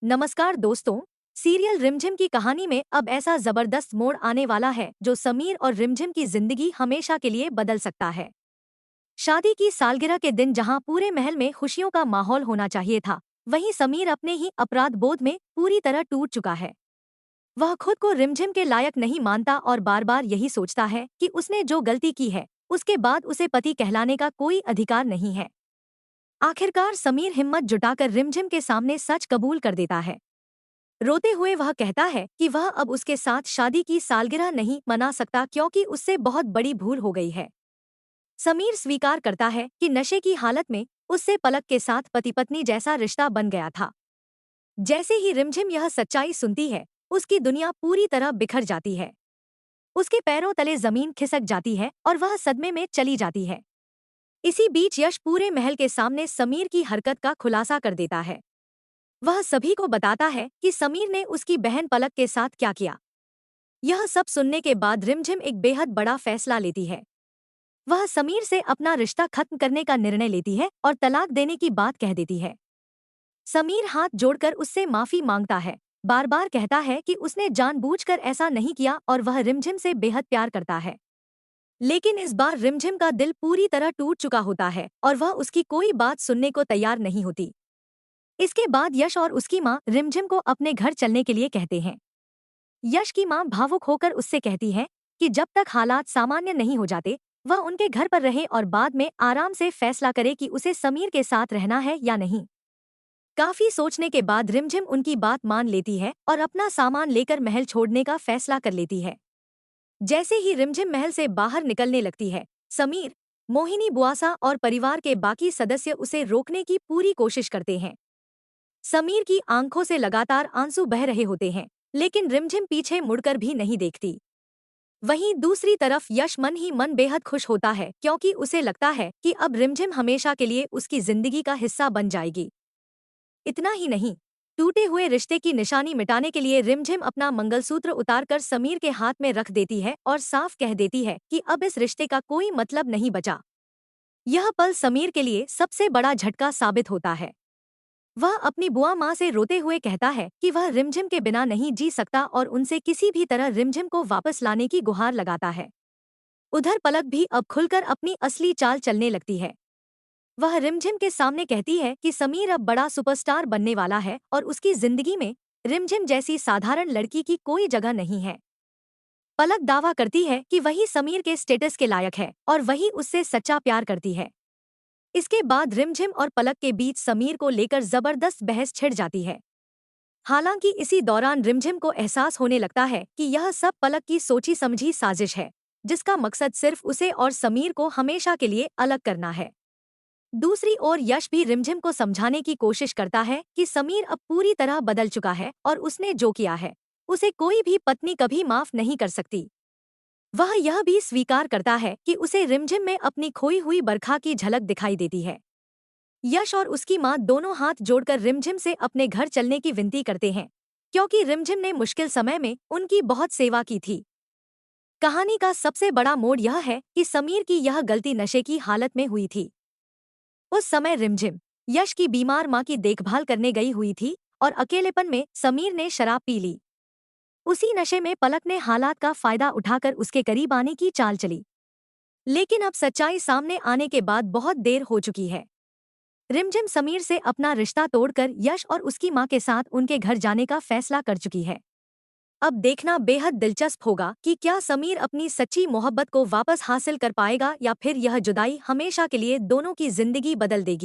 नमस्कार दोस्तों। सीरियल रिमझिम की कहानी में अब ऐसा जबरदस्त मोड़ आने वाला है जो समीर और रिमझिम की जिंदगी हमेशा के लिए बदल सकता है। शादी की सालगिरह के दिन जहां पूरे महल में खुशियों का माहौल होना चाहिए था, वहीं समीर अपने ही अपराध बोध में पूरी तरह टूट चुका है। वह खुद को रिमझिम के लायक नहीं मानता और बार बार यही सोचता है कि उसने जो गलती की है उसके बाद उसे पति कहलाने का कोई अधिकार नहीं है। आखिरकार समीर हिम्मत जुटाकर रिमझिम के सामने सच कबूल कर देता है। रोते हुए वह कहता है कि वह अब उसके साथ शादी की सालगिरह नहीं मना सकता क्योंकि उससे बहुत बड़ी भूल हो गई है। समीर स्वीकार करता है कि नशे की हालत में उससे पलक के साथ पति पत्नी जैसा रिश्ता बन गया था। जैसे ही रिमझिम यह सच्चाई सुनती है, उसकी दुनिया पूरी तरह बिखर जाती है। उसके पैरों तले जमीन खिसक जाती है और वह सदमे में चली जाती है। इसी बीच यश पूरे महल के सामने समीर की हरकत का खुलासा कर देता है। वह सभी को बताता है कि समीर ने उसकी बहन पलक के साथ क्या किया। यह सब सुनने के बाद रिमझिम एक बेहद बड़ा फैसला लेती है। वह समीर से अपना रिश्ता खत्म करने का निर्णय लेती है और तलाक देने की बात कह देती है। समीर हाथ जोड़कर उससे माफी मांगता है, बार बार कहता है कि उसने जानबूझकर ऐसा नहीं किया और वह रिमझिम से बेहद प्यार करता है। लेकिन इस बार रिमझिम का दिल पूरी तरह टूट चुका होता है और वह उसकी कोई बात सुनने को तैयार नहीं होती। इसके बाद यश और उसकी माँ रिमझिम को अपने घर चलने के लिए कहते हैं। यश की माँ भावुक होकर उससे कहती है कि जब तक हालात सामान्य नहीं हो जाते, वह उनके घर पर रहे और बाद में आराम से फैसला करे कि उसे समीर के साथ रहना है या नहीं। काफी सोचने के बाद रिमझिम उनकी बात मान लेती है और अपना सामान लेकर महल छोड़ने का फैसला कर लेती है। जैसे ही रिमझिम महल से बाहर निकलने लगती है, समीर, मोहिनी बुआसा और परिवार के बाकी सदस्य उसे रोकने की पूरी कोशिश करते हैं। समीर की आंखों से लगातार आंसू बह रहे होते हैं, लेकिन रिमझिम पीछे मुड़कर भी नहीं देखती। वहीं दूसरी तरफ यश मन ही मन बेहद खुश होता है क्योंकि उसे लगता है कि अब रिमझिम हमेशा के लिए उसकी जिंदगी का हिस्सा बन जाएगी। इतना ही नहीं, टूटे हुए रिश्ते की निशानी मिटाने के लिए रिमझिम अपना मंगलसूत्र उतारकर समीर के हाथ में रख देती है और साफ कह देती है कि अब इस रिश्ते का कोई मतलब नहीं बचा। यह पल समीर के लिए सबसे बड़ा झटका साबित होता है। वह अपनी बुआ माँ से रोते हुए कहता है कि वह रिमझिम के बिना नहीं जी सकता और उनसे किसी भी तरह रिमझिम को वापस लाने की गुहार लगाता है। उधर पलक भी अब खुलकर अपनी असली चाल चलने लगती है। वह रिमझिम के सामने कहती है कि समीर अब बड़ा सुपरस्टार बनने वाला है और उसकी जिंदगी में रिमझिम जैसी साधारण लड़की की कोई जगह नहीं है। पलक दावा करती है कि वही समीर के स्टेटस के लायक है और वही उससे सच्चा प्यार करती है। इसके बाद रिमझिम और पलक के बीच समीर को लेकर जबरदस्त बहस छिड़ जाती है। हालांकि इसी दौरान रिमझिम को एहसास होने लगता है कि यह सब पलक की सोची समझी साजिश है, जिसका मकसद सिर्फ उसे और समीर को हमेशा के लिए अलग करना है। दूसरी ओर यश भी रिमझिम को समझाने की कोशिश करता है कि समीर अब पूरी तरह बदल चुका है और उसने जो किया है उसे कोई भी पत्नी कभी माफ नहीं कर सकती। वह यह भी स्वीकार करता है कि उसे रिमझिम में अपनी खोई हुई बरखा की झलक दिखाई देती है। यश और उसकी मां दोनों हाथ जोड़कर रिमझिम से अपने घर चलने की विनती करते हैं, क्योंकि रिमझिम ने मुश्किल समय में उनकी बहुत सेवा की थी। कहानी का सबसे बड़ा मोड़ यह है कि समीर की यह गलती नशे की हालत में हुई थी। उस समय रिमझिम यश की बीमार मां की देखभाल करने गई हुई थी और अकेलेपन में समीर ने शराब पी ली। उसी नशे में पलक ने हालात का फायदा उठाकर उसके करीब आने की चाल चली। लेकिन अब सच्चाई सामने आने के बाद बहुत देर हो चुकी है। रिमझिम समीर से अपना रिश्ता तोड़कर यश और उसकी मां के साथ उनके घर जाने का फैसला कर चुकी है। अब देखना बेहद दिलचस्प होगा कि क्या समीर अपनी सच्ची मोहब्बत को वापस हासिल कर पाएगा या फिर यह जुदाई हमेशा के लिए दोनों की जिंदगी बदल देगी।